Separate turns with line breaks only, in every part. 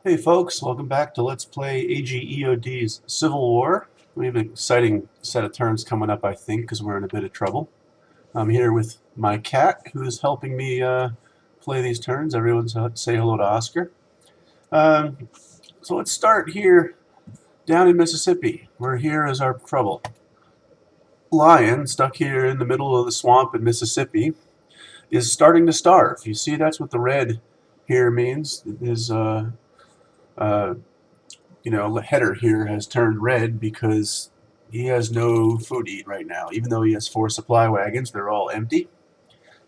Hey folks, welcome back to Let's Play AGEOD's Civil War. We have an exciting set of turns coming up, I think, because we're in a bit of trouble. I'm here with my cat, who is helping me play these turns. Everyone say hello to Oscar. Um, so let's start here down in Mississippi, where here is our trouble. Lion, stuck here in the middle of the swamp in Mississippi, is starting to starve. You see, that's what the red here means. His uh, the header here has turned red because he has no food to eat right now. Even though he has 4 supply wagons, they're all empty,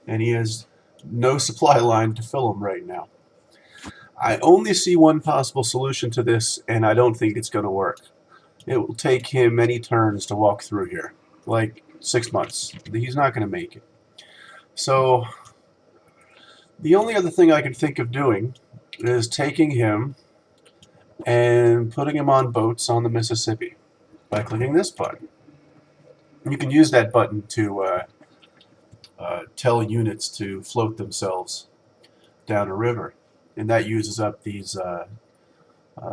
and he has no supply line to fill them right now. I only see one possible solution to this, and I don't think it's going to work. It will take him many turns to walk through here, like 6 months. He's not going to make it. So the only other thing I can think of doing is taking him and putting him on boats on the Mississippi by clicking this button. You can use that button to tell units to float themselves down a river, and that uses up these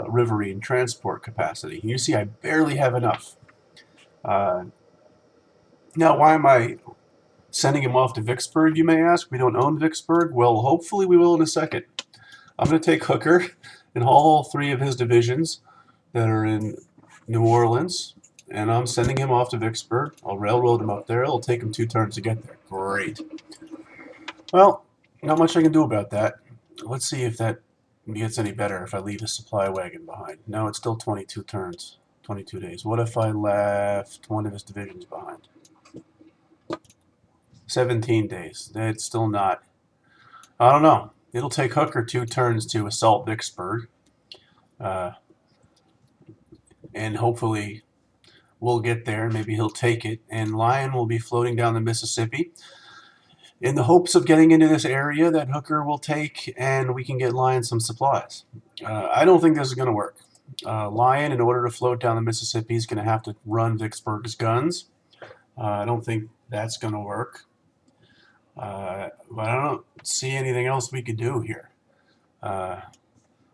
riverine transport capacity. You see I barely have enough. Uh, Now, why am I sending him off to Vicksburg, you may ask? We don't own Vicksburg. Well, hopefully we will in a second. I'm going to take Hooker and all 3 of his divisions that are in New Orleans, and I'm sending him off to Vicksburg. I'll railroad him up there. It'll take him 2 turns to get there. Great. Well, not much I can do about that. Let's see if that gets any better if I leave a supply wagon behind. No, it's still 22 turns, 22 days. What if I left one of his divisions behind? 17 days. It's still not. I don't know. It'll take Hooker 2 turns to assault Vicksburg. And hopefully we'll get there. Maybe he'll take it. And Lion will be floating down the Mississippi in the hopes of getting into this area that Hooker will take, and we can get Lion some supplies. I don't think this is going to work. Lion, in order to float down the Mississippi, is going to have to run Vicksburg's guns. I don't think that's going to work. But I don't see anything else we could do here.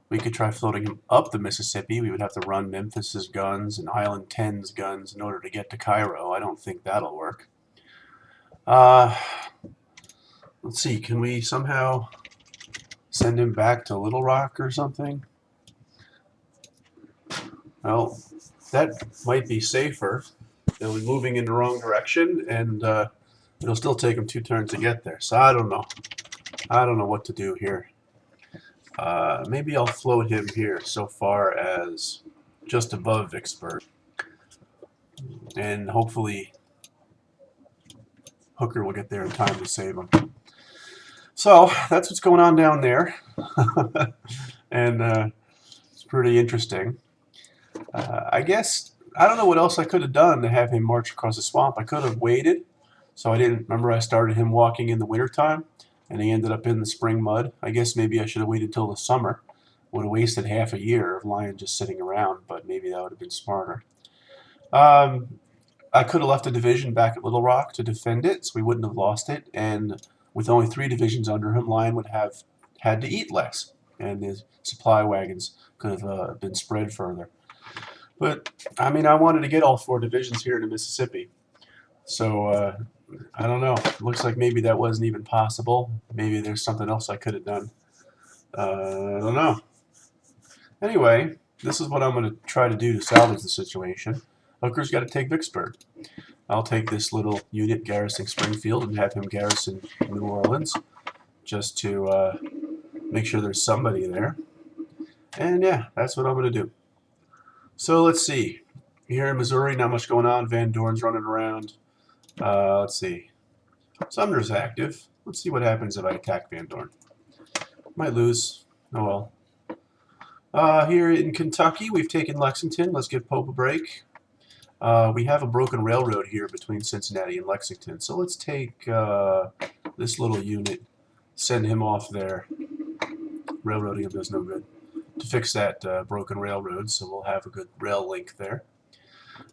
We could try floating him up the Mississippi. We would have to run Memphis's guns and Island 10's guns in order to get to Cairo. I don't think that'll work. Let's see, can we somehow send him back to Little Rock or something? Well, that might be safer. They'll be moving in the wrong direction, and it'll still take him 2 turns to get there. So I don't know. I don't know what to do here. Maybe I'll float him here so far as just above Vicksburg. And hopefully Hooker will get there in time to save him. So that's what's going on down there. And it's pretty interesting. I guess, I don't know what else I could have done to have him march across the swamp. I could have waited. So I didn't remember I started him walking in the wintertime, and he ended up in the spring mud. I guess maybe I should have waited till the summer. Would have wasted half a year of Lion just sitting around, but maybe that would have been smarter. I could have left a division back at Little Rock to defend it, so we wouldn't have lost it. And with only 3 divisions under him, Lion would have had to eat less, and his supply wagons could have been spread further. But, I mean, I wanted to get all 4 divisions here in Mississippi. So, I don't know. It looks like maybe that wasn't even possible. Maybe there's something else I could have done. I don't know. Anyway, this is what I'm going to try to do to salvage the situation. Hooker's got to take Vicksburg. I'll take this little unit garrisoning Springfield and have him garrison New Orleans just to make sure there's somebody there. And yeah, that's what I'm going to do. So let's see. Here in Missouri, not much going on. Van Dorn's running around. Let's see. Sumner's active. Let's see what happens if I attack Van Dorn. Might lose. Oh well. Here in Kentucky, we've taken Lexington. Let's give Pope a break. We have a broken railroad here between Cincinnati and Lexington. So let's take this little unit, send him off there. Railroading him does no good. To fix that broken railroad, so we'll have a good rail link there.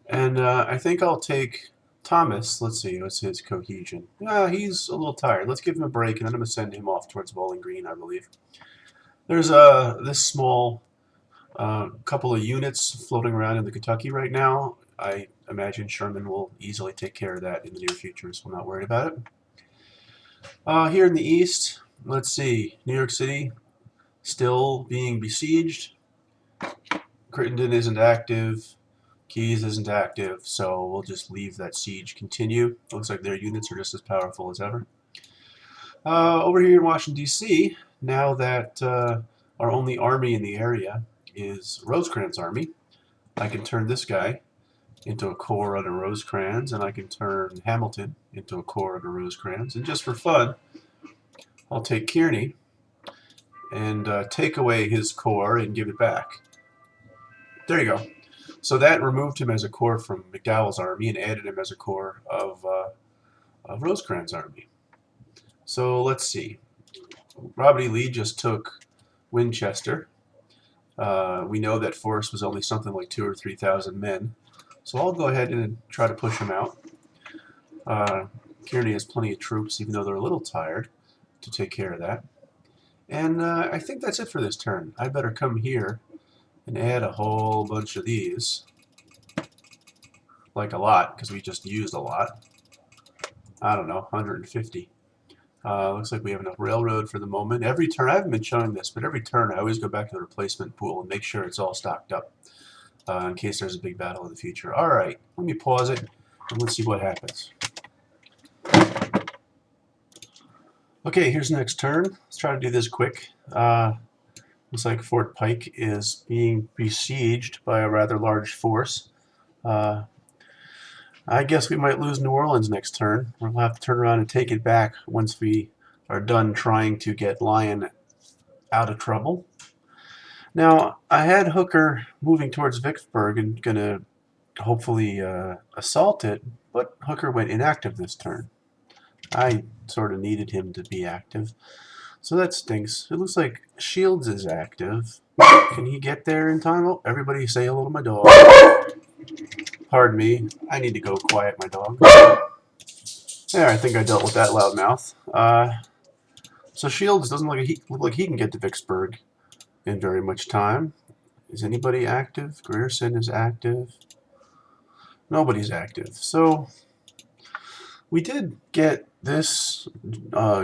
And I think I'll take Thomas. Let's see, what's his cohesion? He's a little tired. Let's give him a break, and then I'm going to send him off towards Bowling Green, I believe. There's this small A couple of units floating around in the Kentucky right now. I imagine Sherman will easily take care of that in the near future, so I'm not worried about it. Here in the east, let's see, New York City still being besieged. Crittenden isn't active. Keys isn't active, so we'll just leave that siege continue. Looks like their units are just as powerful as ever. Over here in Washington, D.C., now that our only army in the area is Rosecrans' army, I can turn this guy into a corps under Rosecrans, and I can turn Hamilton into a corps under Rosecrans. And just for fun, I'll take Kearney and take away his corps and give it back. There you go. So that removed him as a corps from McDowell's army and added him as a corps of Rosecrans' army. So let's see. Robert E. Lee just took Winchester. We know that Forrest was only something like 2,000 or 3,000 men. So I'll go ahead and try to push him out. Kearney has plenty of troops, even though they're a little tired, to take care of that. And I think that's it for this turn. I better come here and add a whole bunch of these. Like a lot, because we just used a lot. I don't know, 150. Looks like we have enough railroad for the moment. Every turn, I haven't been showing this, but every turn I always go back to the replacement pool and make sure it's all stocked up in case there's a big battle in the future. All right, let me pause it and let's see what happens. Okay, here's the next turn. Let's try to do this quick. Looks like Fort Pike is being besieged by a rather large force. I guess we might lose New Orleans next turn. We'll have to turn around and take it back once we are done trying to get Lyon out of trouble. Now, I had Hooker moving towards Vicksburg and going to hopefully assault it, but Hooker went inactive this turn. I sort of needed him to be active, so that stinks. It looks like Shields is active. Can he get there in time? Oh, everybody say hello to my dog. Pardon me, I need to go quiet my dog. There, I think I dealt with that loudmouth. So Shields doesn't look like he can get to Vicksburg in very much time. Is anybody active? Grierson is active. Nobody's active. So we did get this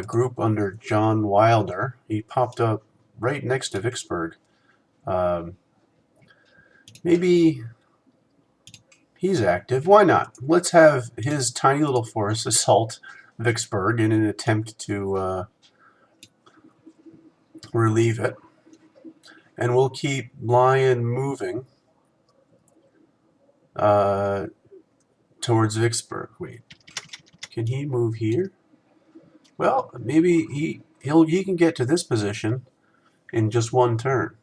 group under John Wilder. He popped up right next to Vicksburg. Maybe he's active. Why not? Let's have his tiny little force assault Vicksburg in an attempt to relieve it. And we'll keep Lyon moving towards Vicksburg. Wait, can he move here? Well, maybe he can get to this position in just one turn.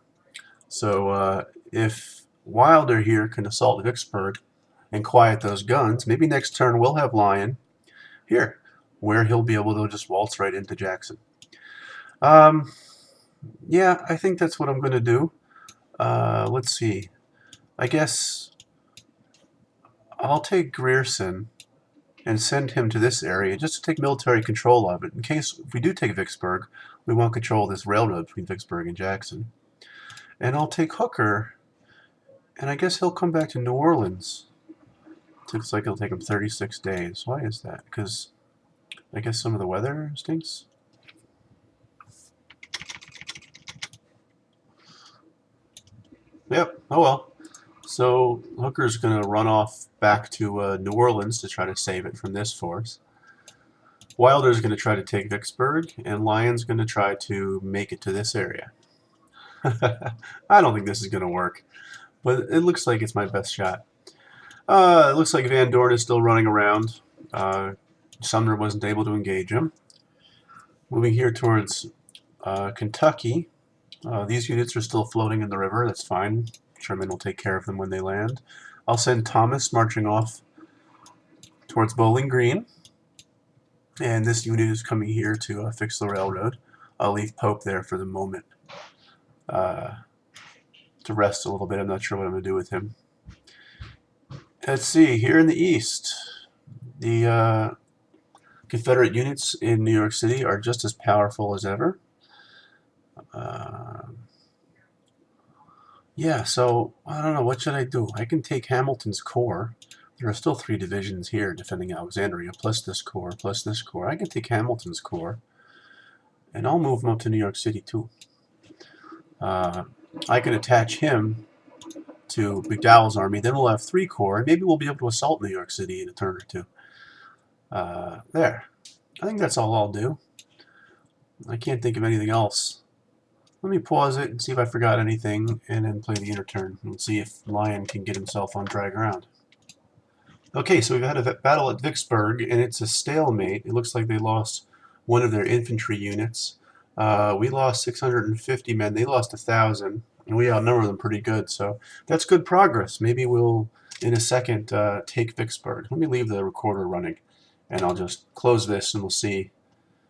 So if Wilder here can assault Vicksburg and quiet those guns, maybe next turn we'll have Lyon here, where he'll be able to just waltz right into Jackson. Yeah, I think that's what I'm going to do. Let's see. I guess I'll take Grierson and send him to this area just to take military control of it. In case if we do take Vicksburg, we won't control this railroad between Vicksburg and Jackson. And I'll take Hooker, and I guess he'll come back to New Orleans. It looks like it'll take him 36 days. Why is that? Because I guess some of the weather stinks? Yep, oh well. So Hooker's going to run off back to New Orleans to try to save it from this force. Wilder's going to try to take Vicksburg, and Lyon's going to try to make it to this area. I don't think this is going to work, but it looks like it's my best shot. It looks like Van Dorn is still running around. Sumner wasn't able to engage him. Moving here towards Kentucky. These units are still floating in the river. That's fine. Sherman will take care of them when they land. I'll send Thomas marching off towards Bowling Green. And this unit is coming here to fix the railroad. I'll leave Pope there for the moment to rest a little bit. I'm not sure what I'm going to do with him. Let's see, here in the east, the Confederate units in New York City are just as powerful as ever. Yeah, so I don't know, what should I do? I can take Hamilton's core. There are still 3 divisions here defending Alexandria, plus this core, plus this core. I can take Hamilton's core, and I'll move him up to New York City too. Uh, I can attach him to McDowell's army. Then we'll have 3 corps, and maybe we'll be able to assault New York City in a turn or two. There. I think that's all I'll do. I can't think of anything else. Let me pause it and see if I forgot anything, and then play the inner turn and see if Lion can get himself on dry ground. Okay, so we've had a battle at Vicksburg, and it's a stalemate. It looks like they lost one of their infantry units. We lost 650 men. They lost 1,000, and we outnumber them pretty good. So that's good progress. Maybe we'll, in a second, take Vicksburg. Let me leave the recorder running, and I'll just close this, and we'll see.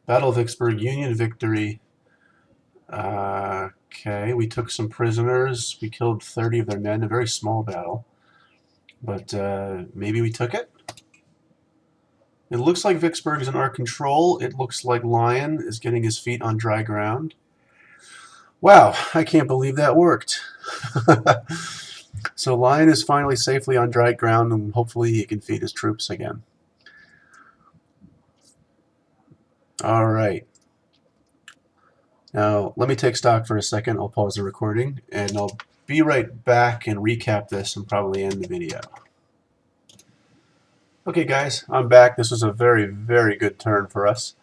Battle of Vicksburg, Union victory. Okay, we took some prisoners. We killed 30 of their men. A very small battle. But maybe we took it. It looks like Vicksburg is in our control. It looks like Lion is getting his feet on dry ground. Wow, I can't believe that worked. So Lion is finally safely on dry ground, and hopefully he can feed his troops again. All right. Now, let me take stock for a second. I'll pause the recording, and I'll be right back and recap this and probably end the video. Okay, guys, I'm back. This was a very, very good turn for us.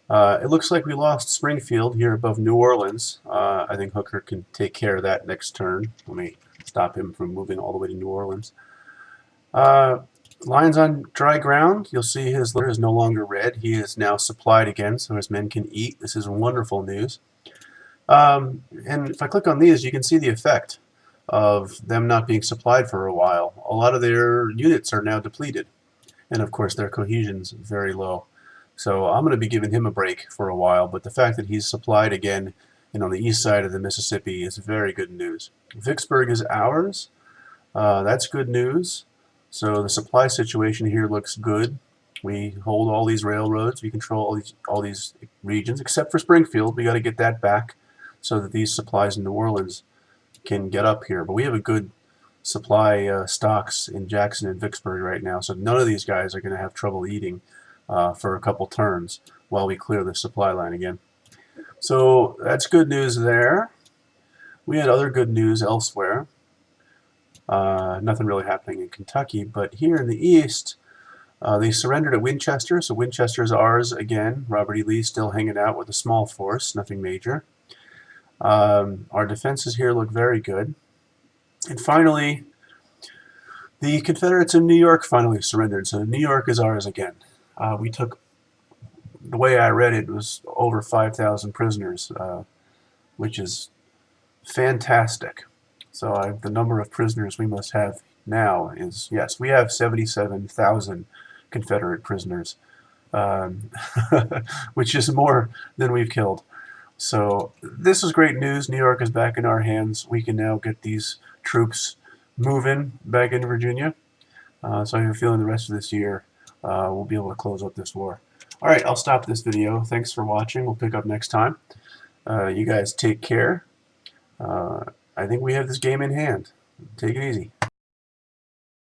It looks like we lost Springfield here above New Orleans. I think Hooker can take care of that next turn. Let me stop him from moving all the way to New Orleans. Lion's on dry ground. You'll see his litter is no longer red. He is now supplied again, so his men can eat. This is wonderful news. And if I click on these, you can see the effect of them not being supplied for a while. A lot of their units are now depleted. And of course, their cohesion's very low. So I'm going to be giving him a break for a while, but the fact that he's supplied again and on the east side of the Mississippi is very good news. Vicksburg is ours. That's good news. So the supply situation here looks good. We hold all these railroads. We control all these regions, except for Springfield. We got to get that back so that these supplies in New Orleans can get up here. But we have a good supply stocks in Jackson and Vicksburg right now, so none of these guys are going to have trouble eating for a couple turns while we clear the supply line again. So that's good news there. We had other good news elsewhere. Nothing really happening in Kentucky, but here in the east, they surrendered at Winchester, so Winchester is ours again. Robert E. Lee still hanging out with a small force, nothing major. Our defenses here look very good. And finally, the Confederates in New York finally surrendered, so New York is ours again. We took, the way I read it, was over 5,000 prisoners, which is fantastic. So the number of prisoners we must have now is, yes, we have 77,000 Confederate prisoners, which is more than we've killed. So this is great news. New York is back in our hands. We can now get these troops moving back into Virginia. So I have a feeling the rest of this year we'll be able to close up this war. All right, I'll stop this video. Thanks for watching. We'll pick up next time. You guys take care. I think we have this game in hand. Take it easy.